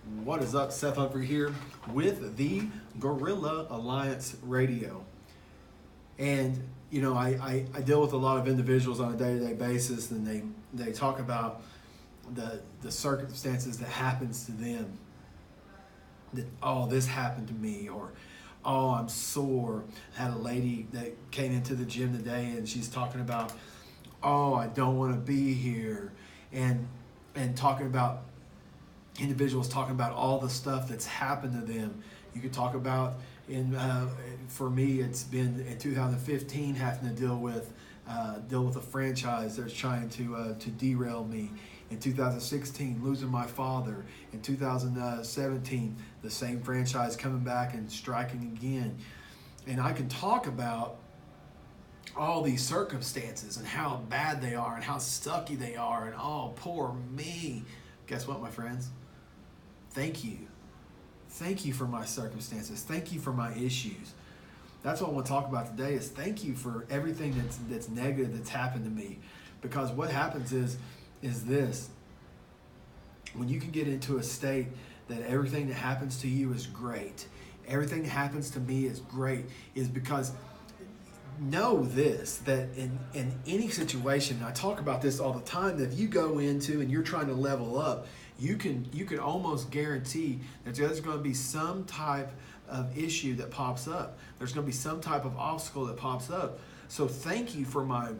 What is up? Seth Humphrey here with the Gorilla Alliance Radio. And, you know, I deal with a lot of individuals on a day-to-day basis, and they talk about the circumstances that happens to them. That, oh, this happened to me, or, oh, I'm sore. I had a lady that came into the gym today, and she's talking about, oh, I don't want to be here, and talking about individuals talking about all the stuff that's happened to them. You could talk about, for me, it's been in 2015 having to deal with a franchise that's trying to derail me. In 2016, losing my father. In 2017, the same franchise coming back and striking again. And I can talk about all these circumstances and how bad they are and how sucky they are and, oh, poor me. Guess what, my friends? Thank you. Thank you for my circumstances. Thank you for my issues. That's what I want to talk about today is thank you for everything that's negative that's happened to me. Because what happens is this. When you can get into a state that everything that happens to you is great, everything that happens to me is great, is because know this, that in any situation, I talk about this all the time, that if you go into and you're trying to level up, you can almost guarantee that there's going to be some type of issue that pops up. There's going to be some type of obstacle that pops up. So thank you for my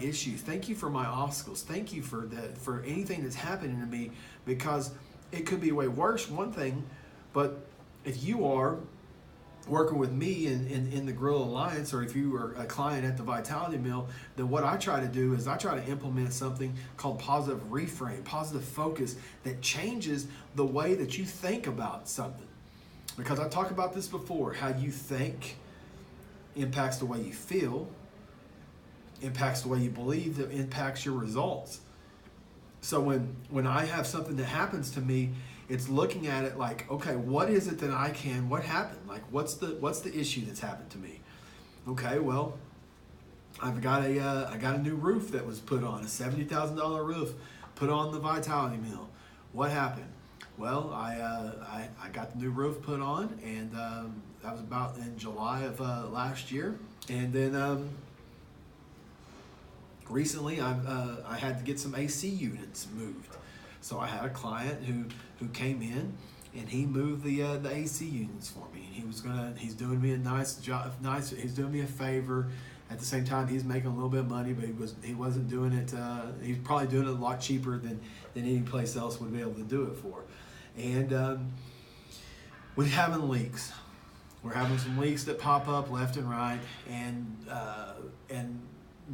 issues. Thank you for my obstacles. Thank you for anything that's happening to me, because it could be way worse, one thing, but if you are working with me in the Gorilla Alliance, or if you are a client at the Vitality Mill, then what I try to do is I try to implement something called positive reframe, positive focus, that changes the way that you think about something. Because I talked about this before, how you think impacts the way you feel, impacts the way you believe, that impacts your results. So when I have something that happens to me, it's looking at it like, okay, what is it that what happened? Like, what's the issue that's happened to me? Okay, well, I got a new roof that was put on, a $70,000 roof put on the Vitality Mill. What happened? Well, I got the new roof put on, and that was about in July of last year. And then recently I had to get some AC units moved. So I had a client who came in, and he moved the AC units for me. He's doing me a nice job, he's doing me a favor. At the same time, he's making a little bit of money, but he wasn't doing it. He's probably doing it a lot cheaper than any place else would be able to do it for. And we're having leaks. We're having some leaks that pop up left and right, and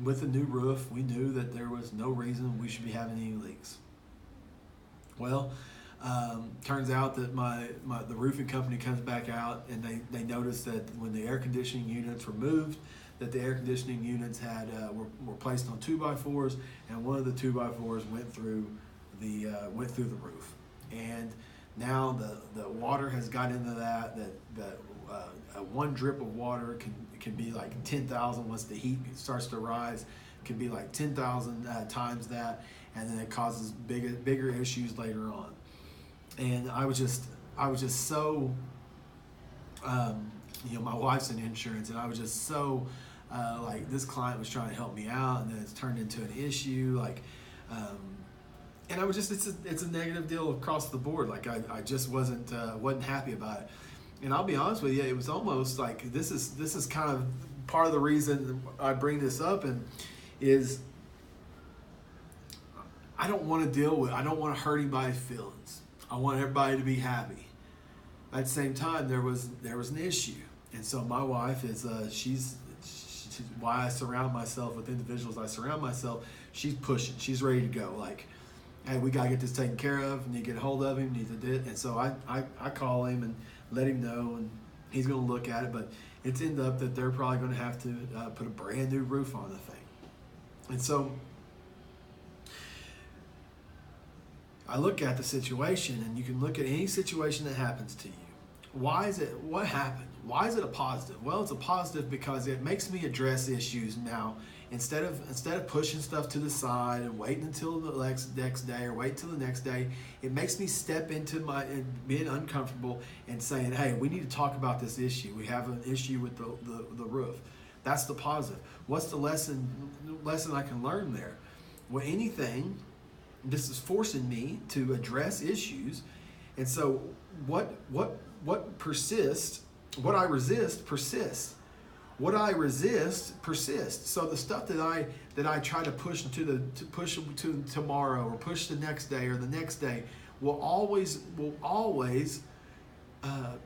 with the new roof, we knew that there was no reason we should be having any leaks. Well, turns out that the roofing company comes back out, and they noticed that when the air conditioning units were moved, that the air conditioning units were placed on 2x4s, and one of the 2x4s went through the roof. And now the water has got into that one drip of water can be like 10,000 once the heat starts to rise. Can be like 10,000 times that, and then it causes bigger issues later on. And I was just so, my wife's in insurance, and I was just so like, this client was trying to help me out, and then it's turned into an issue, like, and I was just it's a negative deal across the board. Like I just wasn't happy about it. And I'll be honest with you, it was almost like this is kind of part of the reason I bring this up, and is I don't want to hurt anybody's feelings. I want everybody to be happy. At the same time, there was an issue, and so my wife is she's why I surround myself with individuals I surround myself. She's pushing. She's ready to go. Like, hey, we gotta get this taken care of. Need to get a hold of him. Need to do it. And so I call him and let him know, and he's gonna look at it. But it's ended up that they're probably gonna have to put a brand new roof on the thing. And so I look at the situation, and you can look at any situation that happens to you. What happened? Why is it a positive? Well, it's a positive because it makes me address issues now instead of pushing stuff to the side and waiting until the next day or wait till the next day, it makes me step into being uncomfortable and saying, hey, we need to talk about this issue. We have an issue with the roof. That's the positive. What's the lesson I can learn there? Well, this is forcing me to address issues. And so what persists, what I resist persists. What I resist persists. So the stuff that I try to push to tomorrow or push the next day or the next day will always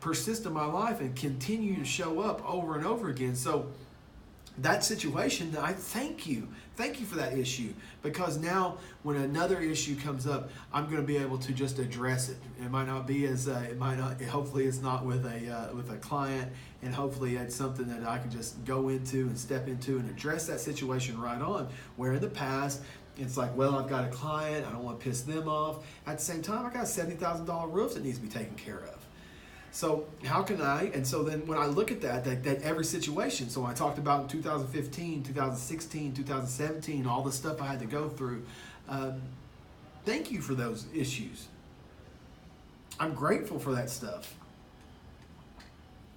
persist in my life and continue to show up over and over again. So that situation, I thank you for that issue, because now when another issue comes up, I'm going to be able to just address it. It might not be hopefully it's not with a client, and hopefully it's something that I can just go into and step into and address that situation right on. Where in the past, it's like, well, I've got a client, I don't want to piss them off. At the same time, I got a $70,000 roof that needs to be taken care of. So how can and so then when I look at that every situation, so I talked about in 2015, 2016, 2017, all the stuff I had to go through, thank you for those issues. I'm grateful for that stuff.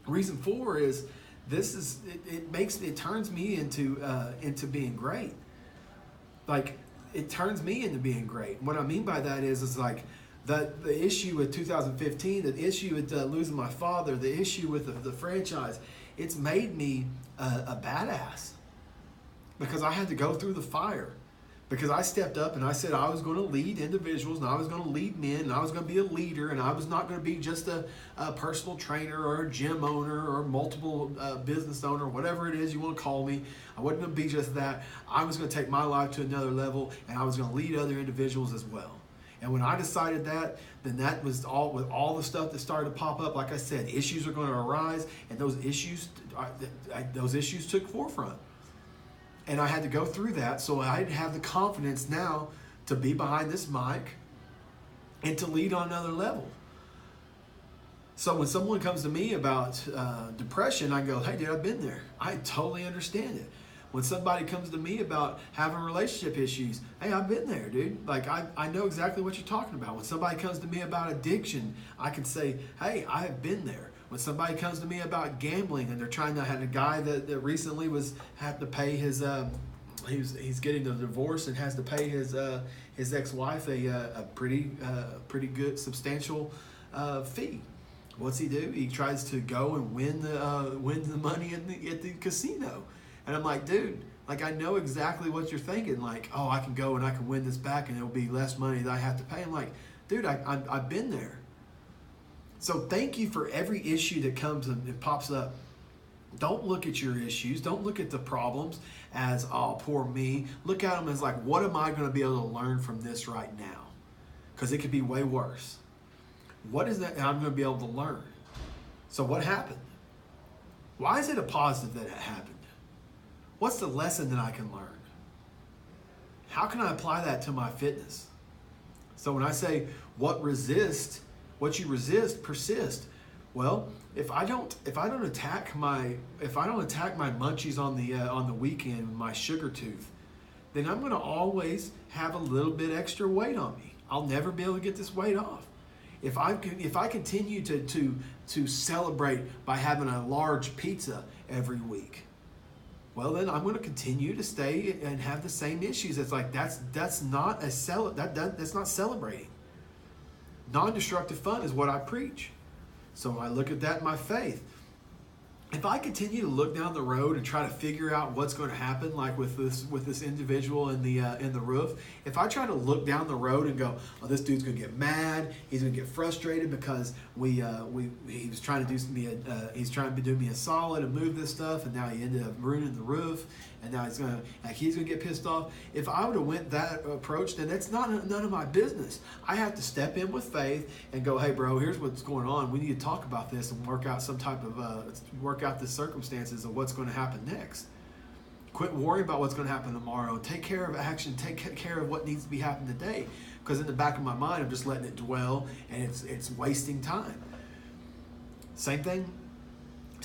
Reason 4 is it turns me into being great. Like, it turns me into being great. What I mean by that is like, the issue with 2015, the issue with losing my father, the issue with the franchise, it's made me a badass, because I had to go through the fire, because I stepped up and I said I was going to lead individuals, and I was going to lead men, and I was going to be a leader, and I was not going to be just a personal trainer or a gym owner or multiple business owner, whatever it is you want to call me. I wasn't going to be just that. I was going to take my life to another level, and I was going to lead other individuals as well. And when I decided that, then that was with all the stuff that started to pop up. Like I said, issues are going to arise, and those issues took forefront. And I had to go through that, so I have the confidence now to be behind this mic and to lead on another level. So when someone comes to me about depression, I go, hey, dude, I've been there. I totally understand it. When somebody comes to me about having relationship issues, hey, I've been there, dude. Like, I know exactly what you're talking about. When somebody comes to me about addiction, I can say, hey, I have been there. When somebody comes to me about gambling, and I had a guy that recently had to pay his, he's getting a divorce and has to pay his ex-wife a pretty good, substantial fee. What's he do? He tries to go and win the money at the casino. And I'm like, dude, like, I know exactly what you're thinking. Like, oh, I can go and I can win this back, and it'll be less money that I have to pay. I'm like, dude, I've been there. So thank you for every issue that comes and pops up. Don't look at your issues. Don't look at the problems as, oh, poor me. Look at them as like, what am I going to be able to learn from this right now? Because it could be way worse. What is that I'm going to be able to learn? So what happened? Why is it a positive that it happened? What's the lesson that I can learn? How can I apply that to my fitness? So when I say what you resist persist. Well, if I don't attack my munchies on the weekend, my sugar tooth, then I'm going to always have a little bit extra weight on me. I'll never be able to get this weight off. If I continue to celebrate by having a large pizza every week, well, then I'm going to continue to stay and have the same issues. It's like that's not that's not celebrating. Non-destructive fun is what I preach. So I look at that in my faith. If I continue to look down the road and try to figure out what's going to happen, like with this individual in the roof, if I try to look down the road and go, oh, this dude's going to get mad, he's going to get frustrated because he was trying to do me a solid and move this stuff, and now he ended up ruining the roof, and now he's going to get pissed off. If I would have went that approach, then that's none of my business. I have to step in with faith and go, hey, bro, here's what's going on. We need to talk about this and work out some type of work out the circumstances of what's going to happen next. Quit worrying about what's going to happen tomorrow. Take care of action. Take care of what needs to be happening today. Because in the back of my mind, I'm just letting it dwell, and it's wasting time. Same thing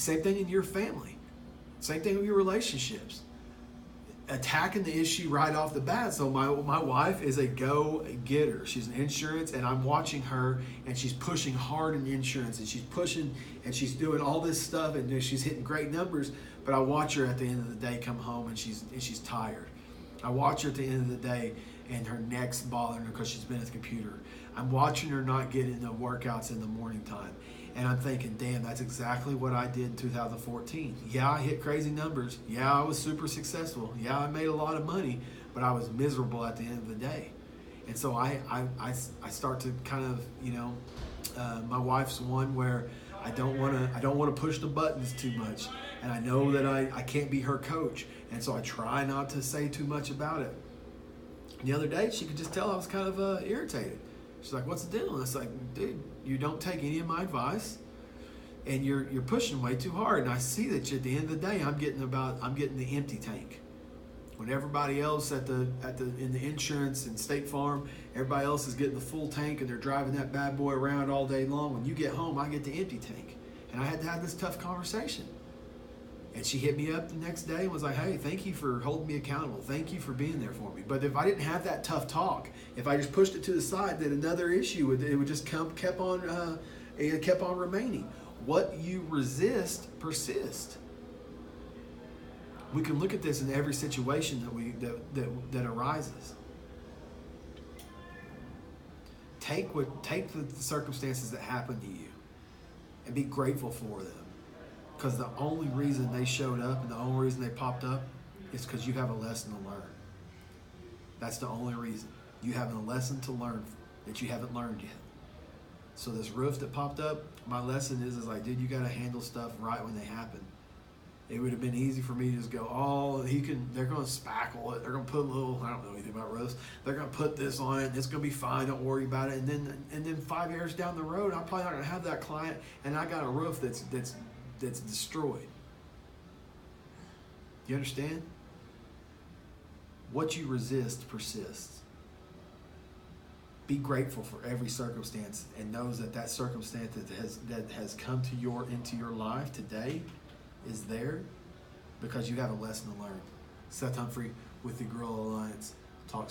in your family. Same thing with your relationships. attacking the issue right off the bat. So my wife is a go-getter. She's an insurance, and I'm watching her, and she's pushing hard in insurance, and she's pushing, and she's doing all this stuff, and she's hitting great numbers. But I watch her at the end of the day come home, and she's tired. I watch her at the end of the day, and her neck's bothering her because she's been at the computer. I'm watching her not get in the workouts in the morning time. And I'm thinking, damn, that's exactly what I did in 2014. Yeah, I hit crazy numbers. Yeah, I was super successful. Yeah, I made a lot of money, but I was miserable at the end of the day. And so I start to kind of, my wife's one where I don't want to push the buttons too much. And I know that I can't be her coach. And so I try not to say too much about it. The other day, she could just tell I was kind of irritated. She's like, "What's the deal?" And it's like, "Dude, you don't take any of my advice, and you're pushing way too hard." And I see that at the end of the day, I'm getting the empty tank. When everybody else in the insurance and State Farm, everybody else is getting the full tank and they're driving that bad boy around all day long. When you get home, I get the empty tank. And I had to have this tough conversation. And she hit me up the next day and was like, "Hey, thank you for holding me accountable. Thank you for being there for me." But if I didn't have that tough talk, if I just pushed it to the side, then another issue would just kept on remaining. What you resist persists. We can look at this in every situation that arises. Take the circumstances that happen to you and be grateful for them. Because the only reason they showed up and the only reason they popped up is because you have a lesson to learn. That's the only reason. You have a lesson to learn that you haven't learned yet. So this roof that popped up, my lesson is like, dude, you got to handle stuff right when they happen. It would have been easy for me to just go, they're going to spackle it. They're going to put I don't know anything about roofs. They're going to put this on it. And it's going to be fine. Don't worry about it. And then 5 years down the road, I'm probably not going to have that client. And I got a roof that's destroyed. You understand? What you resist persists. Be grateful for every circumstance and knows that circumstance that has come into your life today is there because you have a lesson to learn. Seth Humphrey with the Guerrilla Alliance. Talk